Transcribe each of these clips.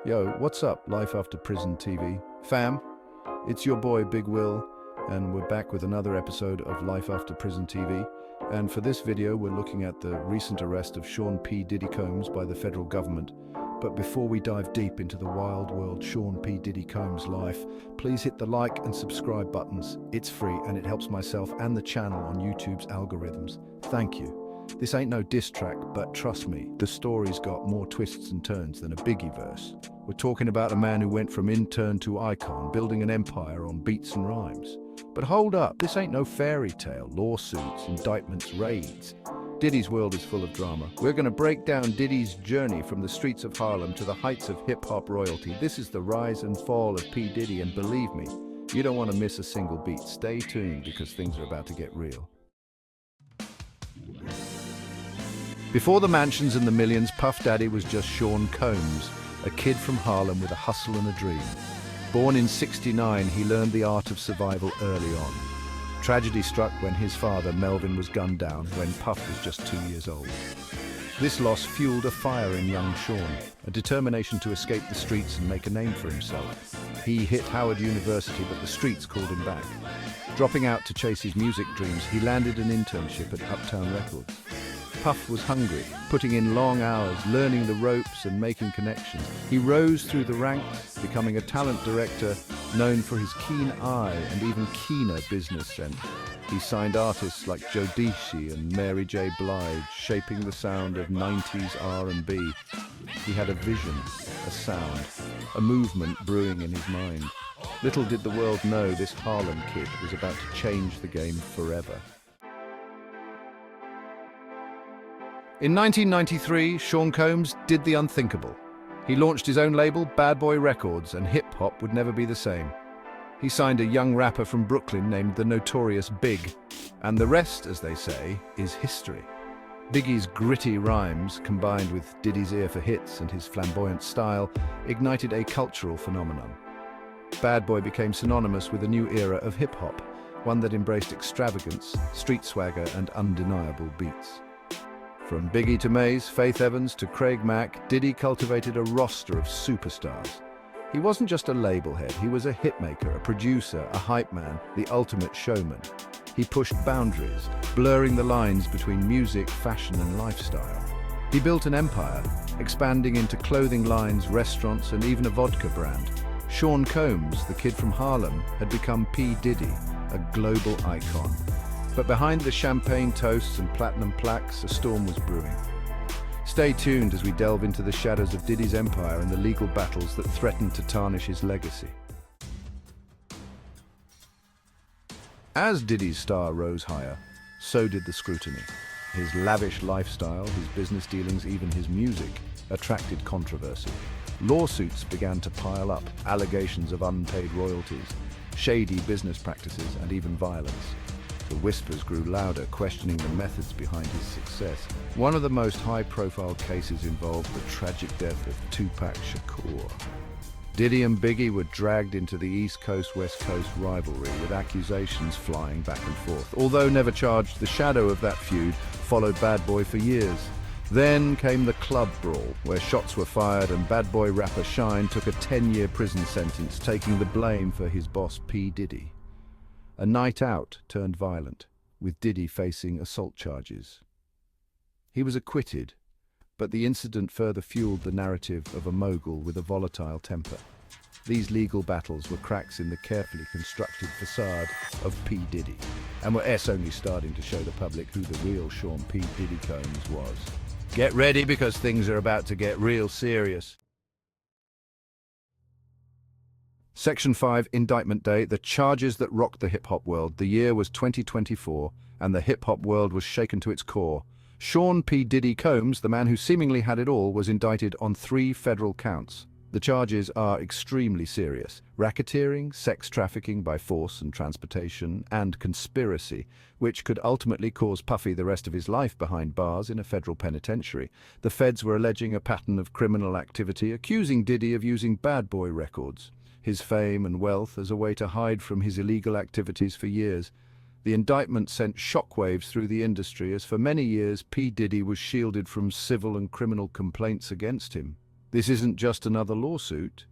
Yo, what's up, Life After Prison TV? Fam, it's your boy Big Will, and we're back with another episode of Life After Prison TV. And for this video, we're looking at the recent arrest of Sean P.Diddy Combs by the federal government. But before we dive deep into the wild world Sean P.Diddy Combs' life, please hit the like and subscribe buttons. It's free and it helps myself and the channel on YouTube's algorithms. Thank you. This ain't no diss track, but trust me, the story's got more twists and turns than a Biggie verse. We're talking about a man who went from intern to icon, building an empire on beats and rhymes. But hold up, this ain't no fairy tale, lawsuits, indictments, raids. Diddy's world is full of drama. We're gonna break down Diddy's journey from the streets of Harlem to the heights of hip-hop royalty. This is the rise and fall of P. Diddy, and believe me, you don't want to miss a single beat. Stay tuned because things are about to get real. Before the mansions and the millions, Puff Daddy was just Sean Combs, a kid from Harlem with a hustle and a dream. Born in '69, he learned the art of survival early on. Tragedy struck when his father, Melvin, was gunned down when Puff was just 2 years old. This loss fueled a fire in young Sean, a determination to escape the streets and make a name for himself. He hit Howard University, but the streets called him back. Dropping out to chase his music dreams, he landed an internship at Uptown Records. Puff was hungry, putting in long hours, learning the ropes and making connections. He rose through the ranks, becoming a talent director known for his keen eye and even keener business sense. He signed artists like Jodeci and Mary J. Blige, shaping the sound of 90s R&B. He had a vision, a sound, a movement brewing in his mind. Little did the world know this Harlem kid was about to change the game forever. In 1993, Sean Combs did the unthinkable. He launched his own label, Bad Boy Records, and hip-hop would never be the same. He signed a young rapper from Brooklyn named the Notorious Big, and the rest, as they say, is history. Biggie's gritty rhymes, combined with Diddy's ear for hits and his flamboyant style, ignited a cultural phenomenon. Bad Boy became synonymous with a new era of hip-hop, one that embraced extravagance, street swagger, and undeniable beats. From Biggie to Maze, Faith Evans to Craig Mack, Diddy cultivated a roster of superstars. He wasn't just a label head, he was a hitmaker, a producer, a hype man, the ultimate showman. He pushed boundaries, blurring the lines between music, fashion, and lifestyle. He built an empire, expanding into clothing lines, restaurants, and even a vodka brand. Sean Combs, the kid from Harlem, had become P. Diddy, a global icon. But behind the champagne toasts and platinum plaques, a storm was brewing. Stay tuned as we delve into the shadows of Diddy's empire and the legal battles that threatened to tarnish his legacy. As Diddy's star rose higher, so did the scrutiny. His lavish lifestyle, his business dealings, even his music, attracted controversy. Lawsuits began to pile up, allegations of unpaid royalties, shady business practices, and even violence. The whispers grew louder, questioning the methods behind his success. One of the most high-profile cases involved the tragic death of Tupac Shakur. Diddy and Biggie were dragged into the East Coast-West Coast rivalry, with accusations flying back and forth. Although never charged, the shadow of that feud followed Bad Boy for years. Then came the club brawl, where shots were fired and Bad Boy rapper Shine took a 10-year prison sentence, taking the blame for his boss P. Diddy. A night out turned violent, with Diddy facing assault charges. He was acquitted, but the incident further fueled the narrative of a mogul with a volatile temper. These legal battles were cracks in the carefully constructed facade of P. Diddy, and were only starting to show the public who the real Sean P. Diddy Combs was. Get ready because things are about to get real serious. Section 5, Indictment Day, the charges that rocked the hip-hop world. The year was 2024, and the hip-hop world was shaken to its core. Sean P. Diddy Combs, the man who seemingly had it all, was indicted on 3 federal counts. The charges are extremely serious: racketeering, sex trafficking by force and transportation, and conspiracy, which could ultimately cause Puffy the rest of his life behind bars in a federal penitentiary. The feds were alleging a pattern of criminal activity, accusing Diddy of using Bad Boy Records, his fame and wealth, as a way to hide from his illegal activities for years. The indictment sent shockwaves through the industry, as for many years P. Diddy was shielded from civil and criminal complaints against him. This isn't just another lawsuit.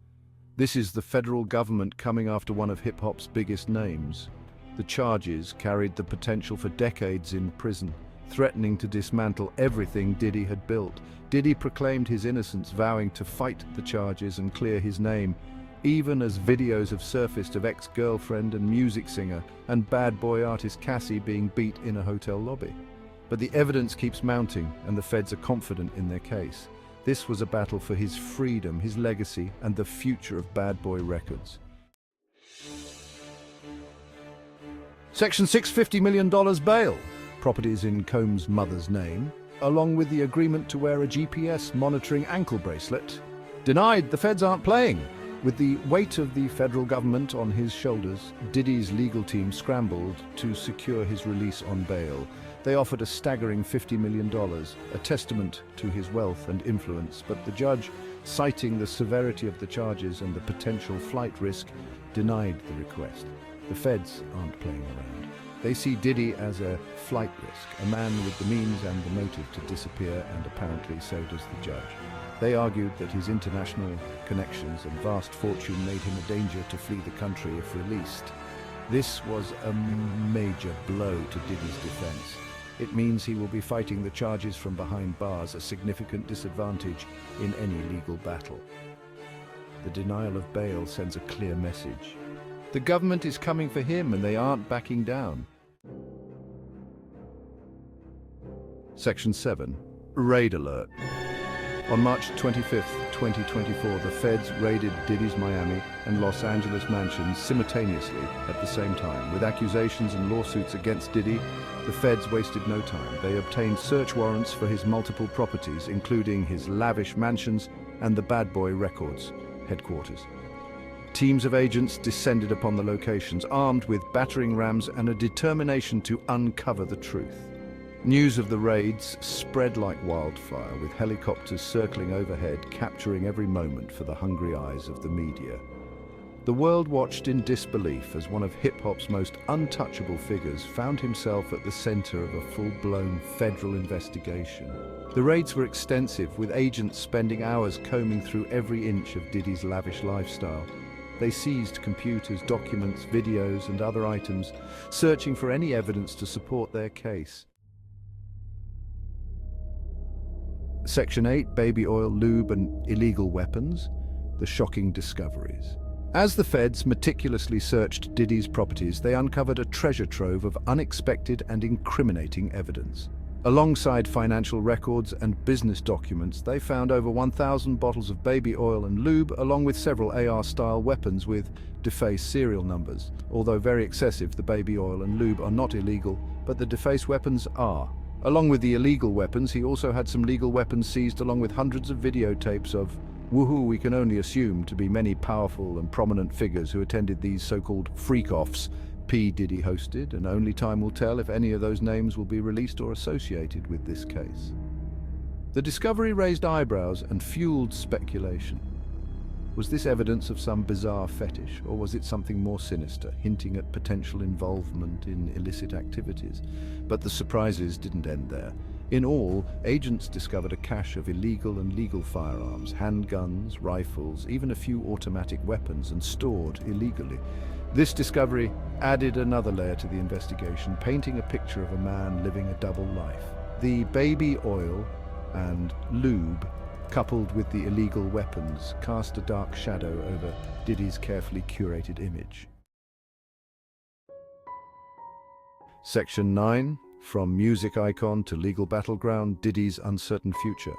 This is the federal government coming after one of hip-hop's biggest names. The charges carried the potential for decades in prison, threatening to dismantle everything Diddy had built. Diddy proclaimed his innocence, vowing to fight the charges and clear his name, even as videos have surfaced of ex-girlfriend and music singer and bad boy artist Cassie being beat in a hotel lobby. But the evidence keeps mounting, and the feds are confident in their case. This was a battle for his freedom, his legacy, and the future of Bad Boy Records. Section 6, $50 million bail. Properties in Combs' mother's name, along with the agreement to wear a GPS monitoring ankle bracelet. Denied. The feds aren't playing. With the weight of the federal government on his shoulders, Diddy's legal team scrambled to secure his release on bail. They offered a staggering $50 million, a testament to his wealth and influence, but the judge, citing the severity of the charges and the potential flight risk, denied the request. The feds aren't playing around. They see Diddy as a flight risk, a man with the means and the motive to disappear, and apparently so does the judge. They argued that his international connections and vast fortune made him a danger to flee the country if released. This was a major blow to Diddy's defense. It means he will be fighting the charges from behind bars, a significant disadvantage in any legal battle. The denial of bail sends a clear message. The government is coming for him, and they aren't backing down. Section 7. Raid alert. On March 25, 2024, the feds raided Diddy's Miami and Los Angeles mansions simultaneously at the same time. With accusations and lawsuits against Diddy, the feds wasted no time. They obtained search warrants for his multiple properties, including his lavish mansions and the Bad Boy Records headquarters. Teams of agents descended upon the locations, armed with battering rams and a determination to uncover the truth. News of the raids spread like wildfire, with helicopters circling overhead, capturing every moment for the hungry eyes of the media. The world watched in disbelief as one of hip-hop's most untouchable figures found himself at the center of a full-blown federal investigation. The raids were extensive, with agents spending hours combing through every inch of Diddy's lavish lifestyle. They seized computers, documents, videos, and other items, searching for any evidence to support their case. Section 8, baby oil, lube, and illegal weapons. The shocking discoveries. As the feds meticulously searched Diddy's properties, they uncovered a treasure trove of unexpected and incriminating evidence. Alongside financial records and business documents, they found over 1,000 bottles of baby oil and lube, along with several AR-style weapons with defaced serial numbers. Although very excessive, the baby oil and lube are not illegal, but the defaced weapons are. Along with the illegal weapons, he also had some legal weapons seized, along with hundreds of videotapes of who we can only assume to be many powerful and prominent figures who attended these so-called freak-offs p.Diddy hosted, and only time will tell if any of those names will be released or associated with this case. The discovery raised eyebrows and fueled speculation. Was this evidence of some bizarre fetish, or was it something more sinister, hinting at potential involvement in illicit activities? But the surprises didn't end there. In all, agents discovered a cache of illegal and legal firearms, handguns, rifles, even a few automatic weapons, and stored illegally. This discovery added another layer to the investigation, painting a picture of a man living a double life. The baby oil and lube, coupled with the illegal weapons, cast a dark shadow over Diddy's carefully curated image. Section 9. From music icon to legal battleground, Diddy's uncertain future.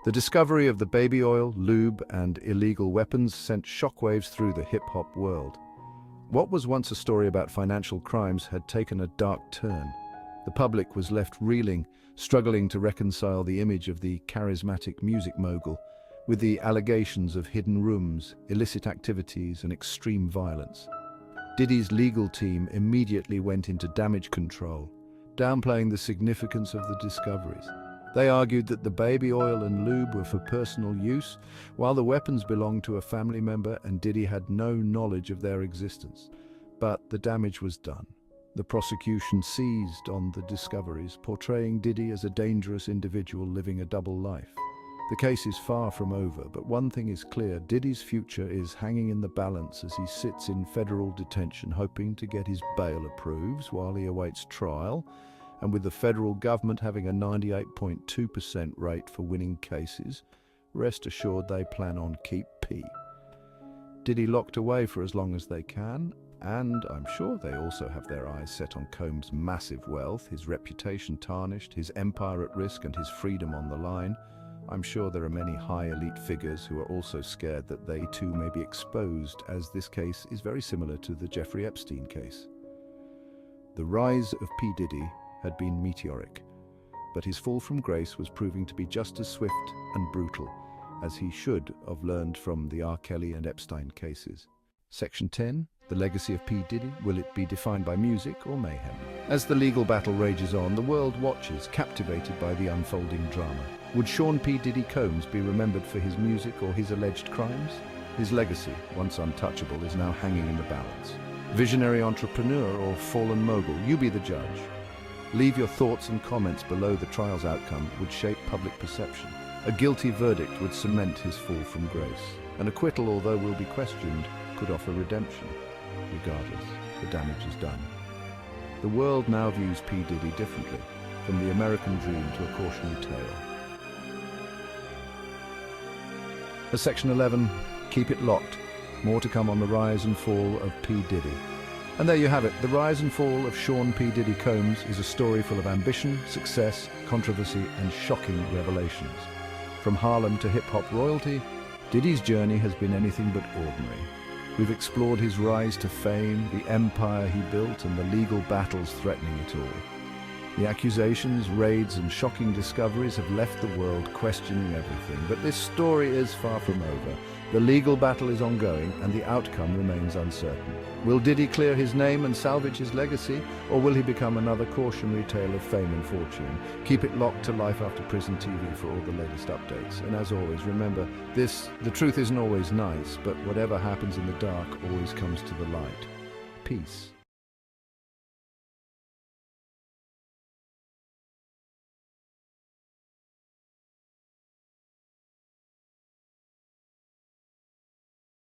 The discovery of the baby oil, lube, and illegal weapons sent shockwaves through the hip-hop world. What was once a story about financial crimes had taken a dark turn. The public was left reeling, struggling to reconcile the image of the charismatic music mogul with the allegations of hidden rooms, illicit activities, and extreme violence. Diddy's legal team immediately went into damage control, downplaying the significance of the discoveries. They argued that the baby oil and lube were for personal use, while the weapons belonged to a family member and Diddy had no knowledge of their existence. But the damage was done. The prosecution seized on the discoveries, portraying Diddy as a dangerous individual living a double life. The case is far from over, but one thing is clear: Diddy's future is hanging in the balance as he sits in federal detention hoping to get his bail approved while he awaits trial, and with the federal government having a 98.2% rate for winning cases, rest assured they plan on keep P. Diddy locked away for as long as they can, and I'm sure they also have their eyes set on Combs' massive wealth, his reputation tarnished, his empire at risk and his freedom on the line. I'm sure there are many high elite figures who are also scared that they too may be exposed, as this case is very similar to the Jeffrey Epstein case. The rise of p.Diddy had been meteoric, but his fall from grace was proving to be just as swift and brutal, as he should have learned from the R. Kelly and Epstein cases. Section 10. The legacy of p.Diddy. Will it be defined by music or mayhem? As the legal battle rages on, the world watches, captivated by the unfolding drama. Would Sean P. Diddy Combs be remembered for his music or his alleged crimes? His legacy, once untouchable, is now hanging in the balance. Visionary entrepreneur or fallen mogul, you be the judge. Leave your thoughts and comments below. The trial's outcome would shape public perception. A guilty verdict would cement his fall from grace. An acquittal, although will be questioned, could offer redemption. Regardless, the damage is done. The world now views P. Diddy differently, from the American dream to a cautionary tale. At Section 11, keep it locked. More to come on the rise and fall of P. Diddy. And there you have it. The rise and fall of Sean P. Diddy Combs is a story full of ambition, success, controversy, and shocking revelations. From Harlem to hip-hop royalty, Diddy's journey has been anything but ordinary. We've explored his rise to fame, the empire he built, and the legal battles threatening it all. The accusations, raids, and shocking discoveries have left the world questioning everything. But this story is far from over. The legal battle is ongoing, and the outcome remains uncertain. Will Diddy clear his name and salvage his legacy, or will he become another cautionary tale of fame and fortune? Keep it locked to Life After Prison TV for all the latest updates. And as always, remember, the truth isn't always nice, but whatever happens in the dark always comes to the light. Peace.